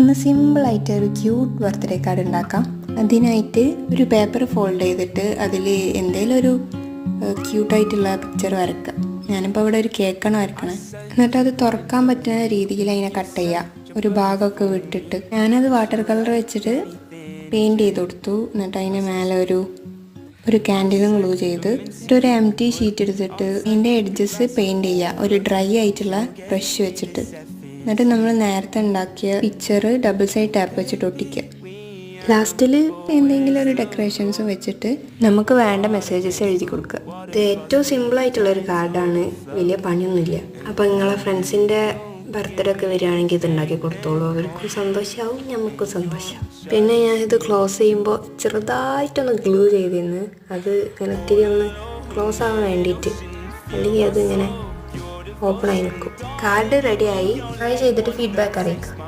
ഇന്ന് സിമ്പിളായിട്ട് ഒരു ക്യൂട്ട് ബർത്ത്ഡേ കാർഡ് ഉണ്ടാക്കാം. അതിനായിട്ട് ഒരു പേപ്പർ ഫോൾഡ് ചെയ്തിട്ട് അതിൽ എന്തെങ്കിലും ഒരു ക്യൂട്ടായിട്ടുള്ള പിക്ചർ വരക്കാം. ഞാനിപ്പോൾ ഇവിടെ ഒരു കേക്കാണ് വരക്കണേ. എന്നിട്ട് അത് തുറക്കാൻ പറ്റുന്ന രീതിയിൽ അതിനെ കട്ട് ചെയ്യാം, ഒരു ഭാഗമൊക്കെ വിട്ടിട്ട്. ഞാനത് വാട്ടർ കളർ വെച്ചിട്ട് പെയിൻറ് ചെയ്ത് കൊടുത്തു. എന്നിട്ട് അതിന് മേലെ ഒരു ക്യാൻഡിലും ഗ്ലൂ ചെയ്ത് ഒരു എംറ്റി ഷീറ്റ് എടുത്തിട്ട് അതിൻ്റെ എഡ്ജസ് പെയിൻറ് ചെയ്യുക, ഒരു ഡ്രൈ ആയിട്ടുള്ള ബ്രഷ് വെച്ചിട്ട്. എന്നിട്ട് നമ്മൾ നേരത്തെ ഉണ്ടാക്കിയ പിക്ചർ ഡബിൾ സൈഡ് ടാപ്പ് വെച്ചിട്ട് ഒട്ടിക്കുക. ലാസ്റ്റിൽ എന്തെങ്കിലും ഒരു ഡെക്കറേഷൻസ് വെച്ചിട്ട് നമുക്ക് വേണ്ട മെസ്സേജസ് എഴുതി കൊടുക്കുക. ഇത് ഏറ്റവും സിമ്പിളായിട്ടുള്ളൊരു കാർഡാണ്, വലിയ പണിയൊന്നുമില്ല. അപ്പോൾ നിങ്ങളെ ഫ്രണ്ട്സിൻ്റെ ബർത്ത്ഡേ ഒക്കെ വരികയാണെങ്കിൽ ഇത് ഉണ്ടാക്കി കൊടുത്തോളൂ. അവർക്കും സന്തോഷമാവും, നമുക്കും സന്തോഷമാവും. പിന്നെ ഞാൻ ഇത് ക്ലോസ് ചെയ്യുമ്പോൾ ചെറുതായിട്ടൊന്ന് ഗ്ലൂ ചെയ്തിരുന്നു, അത് ഇങ്ങനെ ഒത്തിരി ഒന്ന് ക്ലോസ് ആവാൻ വേണ്ടിയിട്ട്, അല്ലെങ്കിൽ അതിങ്ങനെ ഓപ്പൺ ആയി നിൽക്കും. കാർഡ് റെഡിയായി. ട്രൈ ചെയ്തിട്ട് ഫീഡ്ബാക്ക് അറിയിക്കാം.